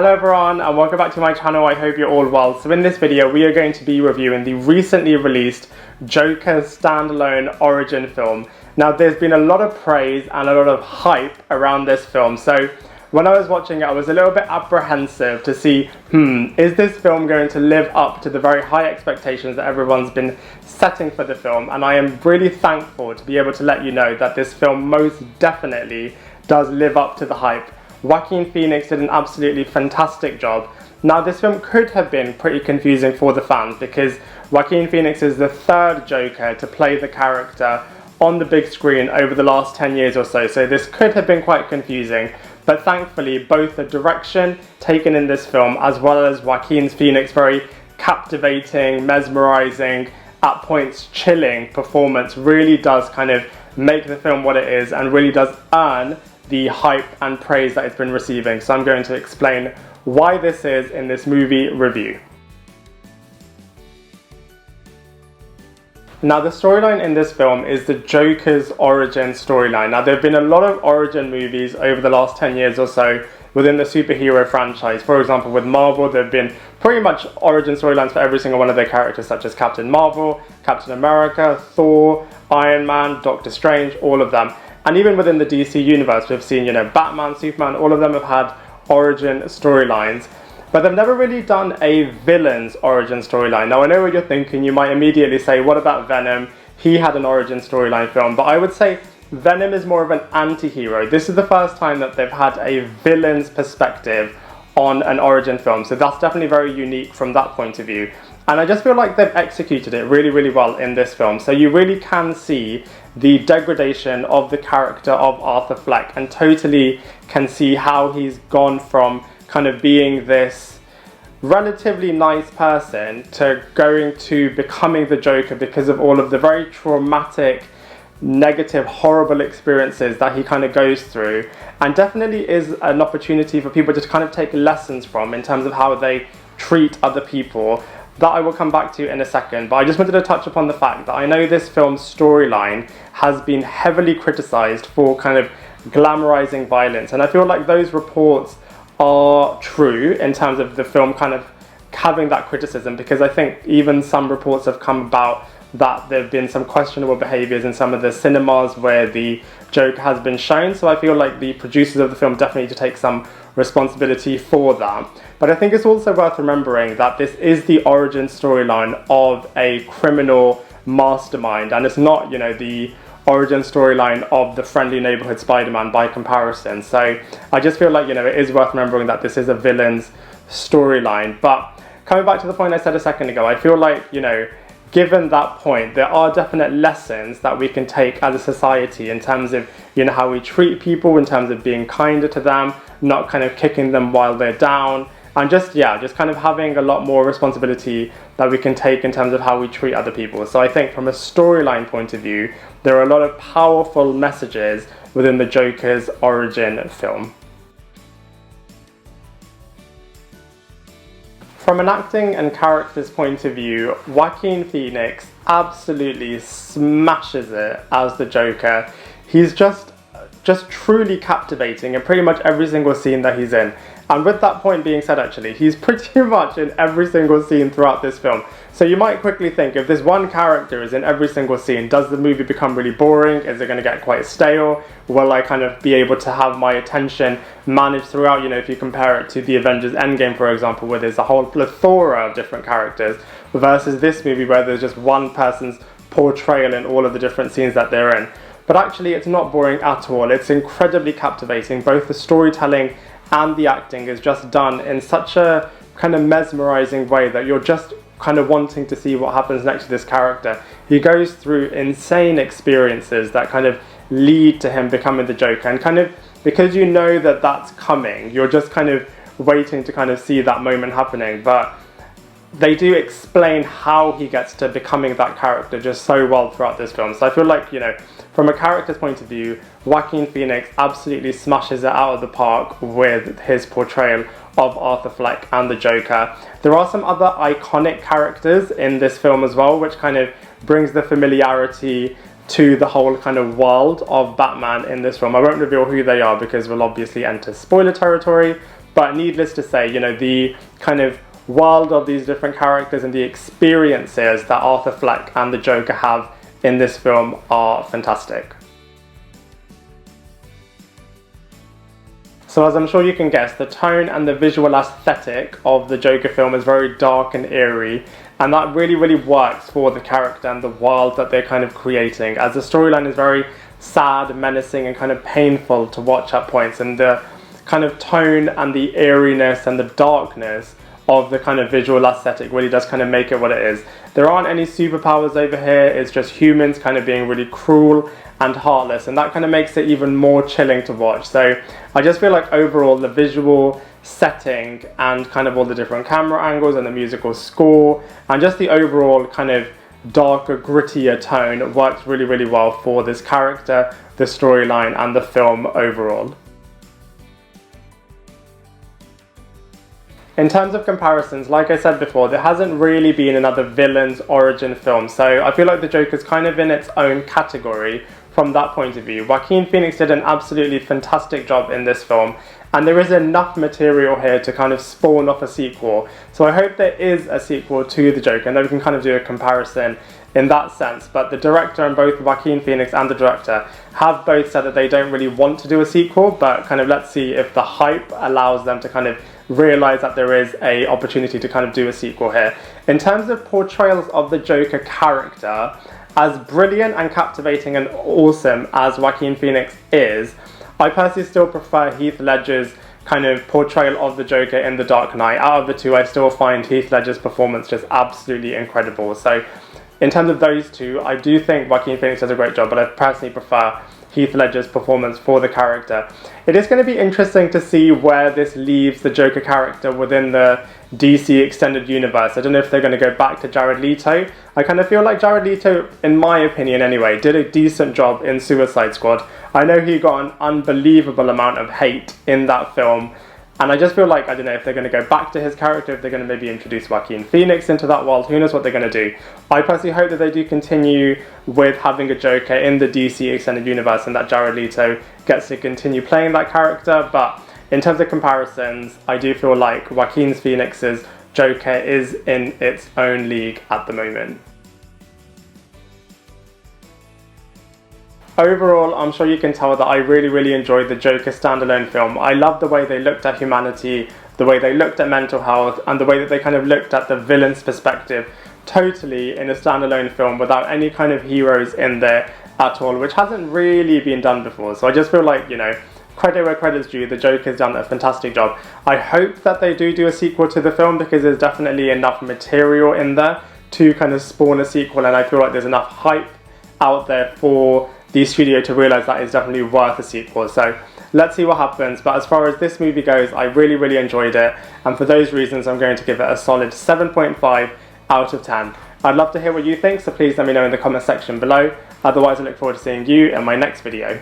Hello everyone and welcome back to my channel. I hope you're all well. So in this video we are going to be reviewing the recently released Joker standalone origin film. Now there's been a lot of praise and a lot of hype around this film, so when I was watching it I was a little bit apprehensive to see, is this film going to live up to the very high expectations that everyone's been setting for the film? And I am really thankful to be able to let you know that this film most definitely does live up to the hype. Joaquin Phoenix did an absolutely fantastic job. Now this film could have been pretty confusing for the fans because Joaquin Phoenix is the third Joker to play the character on the big screen over the last 10 years or so, so this could have been quite confusing. But thankfully both the direction taken in this film as well as Joaquin Phoenix very captivating, mesmerizing, at points chilling performance really does kind of make the film what it is and really does earn the hype and praise that it's been receiving. So I'm going to explain why this is in this movie review. Now the storyline in this film is the Joker's origin storyline. Now there have been a lot of origin movies over the last 10 years or so within the superhero franchise. For example, with Marvel there have been pretty much origin storylines for every single one of their characters, such as Captain Marvel, Captain America, Thor, Iron Man, Doctor Strange, all of them. And even within the DC universe, we've seen, Batman, Superman, all of them have had origin storylines. But they've never really done a villain's origin storyline. Now, I know what you're thinking. You might immediately say, what about Venom? He had an origin storyline film. But I would say Venom is more of an anti-hero. This is the first time that they've had a villain's perspective on an origin film. So that's definitely very unique from that point of view. And I just feel like they've executed it really, really well in this film. So you really can see the degradation of the character of Arthur Fleck and totally can see how he's gone from kind of being this relatively nice person to going to becoming the Joker because of all of the very traumatic, negative, horrible experiences that he kind of goes through, and definitely is an opportunity for people to kind of take lessons from in terms of how they treat other people. That I will come back to in a second, but I just wanted to touch upon the fact that I know this film's storyline has been heavily criticized for kind of glamorizing violence, and I feel like those reports are true in terms of the film kind of having that criticism, because I think even some reports have come about that there have been some questionable behaviors in some of the cinemas where the Joker has been shown. So I feel like the producers of the film definitely need to take some responsibility for that. But I think it's also worth remembering that this is the origin storyline of a criminal mastermind, and it's not, the origin storyline of the friendly neighborhood Spider-Man by comparison. So I just feel like, it is worth remembering that this is a villain's storyline. But coming back to the point I said a second ago, I feel like, given that point, there are definite lessons that we can take as a society in terms of, how we treat people, in terms of being kinder to them, not kind of kicking them while they're down, and just kind of having a lot more responsibility that we can take in terms of how we treat other people. So I think from a storyline point of view, there are a lot of powerful messages within the Joker's origin film. From an acting and character's point of view, Joaquin Phoenix absolutely smashes it as the Joker. He's just truly captivating in pretty much every single scene that he's in. And with that point being said, actually, he's pretty much in every single scene throughout this film. So you might quickly think, if this one character is in every single scene, does the movie become really boring? Is it going to get quite stale? Will I kind of be able to have my attention managed throughout? If you compare it to the Avengers Endgame, for example, where there's a whole plethora of different characters, versus this movie where there's just one person's portrayal in all of the different scenes that they're in. But actually, it's not boring at all. It's incredibly captivating. Both the storytelling and the acting is just done in such a kind of mesmerizing way that you're just kind of wanting to see what happens next to this character. He goes through insane experiences that kind of lead to him becoming the Joker, and kind of because you know that that's coming, you're just kind of waiting to kind of see that moment happening. But they do explain how he gets to becoming that character just so well throughout this film. So I feel like, from a character's point of view, Joaquin Phoenix absolutely smashes it out of the park with his portrayal of Arthur Fleck and the Joker. There are some other iconic characters in this film as well, which kind of brings the familiarity to the whole kind of world of Batman in this film. I won't reveal who they are because we'll obviously enter spoiler territory, But needless to say, you know, the kind of world of these different characters and the experiences that Arthur Fleck and the Joker have in this film are fantastic. So as I'm sure you can guess, the tone and the visual aesthetic of the Joker film is very dark and eerie, and that really, really works for the character and the world that they're kind of creating, as the storyline is very sad, menacing, and kind of painful to watch at points, and the kind of tone and the eeriness and the darkness of the kind of visual aesthetic really does kind of make it what it is. There aren't any superpowers over here, it's just humans kind of being really cruel and heartless, and that kind of makes it even more chilling to watch. So I just feel like overall the visual setting and kind of all the different camera angles and the musical score and just the overall kind of darker, grittier tone works really, really well for this character, the storyline, and the film overall. In terms of comparisons, like I said before, there hasn't really been another villain's origin film, so I feel like the Joker's kind of in its own category from that point of view. Joaquin Phoenix did an absolutely fantastic job in this film, and there is enough material here to kind of spawn off a sequel. So I hope there is a sequel to the Joker, and then we can kind of do a comparison in that sense. But the director, and both Joaquin Phoenix and the director, have both said that they don't really want to do a sequel, but kind of let's see if the hype allows them to kind of realize that there is a opportunity to kind of do a sequel here. In terms of portrayals of the Joker character, as brilliant and captivating and awesome as Joaquin Phoenix is, I personally still prefer Heath Ledger's kind of portrayal of the Joker in The Dark Knight. Out of the two, I still find Heath Ledger's performance just absolutely incredible. So in terms of those two, I do think Joaquin Phoenix does a great job, but I personally prefer Heath Ledger's performance for the character. It is going to be interesting to see where this leaves the Joker character within the DC extended universe. I don't know if they're going to go back to Jared Leto. I kind of feel like Jared Leto, in my opinion anyway, did a decent job in Suicide Squad. I know he got an unbelievable amount of hate in that film, and I just feel like, I don't know if they're going to go back to his character, if they're going to maybe introduce Joaquin Phoenix into that world. Who knows what they're going to do. I personally hope that they do continue with having a Joker in the DC extended universe and that Jared Leto gets to continue playing that character. But in terms of comparisons, I do feel like Joaquin Phoenix's Joker is in its own league at the moment. Overall, I'm sure you can tell that I really, really enjoyed the Joker standalone film. I love the way they looked at humanity, the way they looked at mental health, and the way that they kind of looked at the villain's perspective totally in a standalone film without any kind of heroes in there at all, which hasn't really been done before. So I just feel like, you know, credit where credit's due, the Joker's done a fantastic job. I hope that they do a sequel to the film, because there's definitely enough material in there to kind of spawn a sequel, and I feel like there's enough hype out there for the studio to realise that it's definitely worth a sequel. So let's see what happens. But as far as this movie goes, I really, really enjoyed it, and for those reasons I'm going to give it a solid 7.5 out of 10. I'd love to hear what you think, so please let me know in the comment section below. Otherwise, I look forward to seeing you in my next video.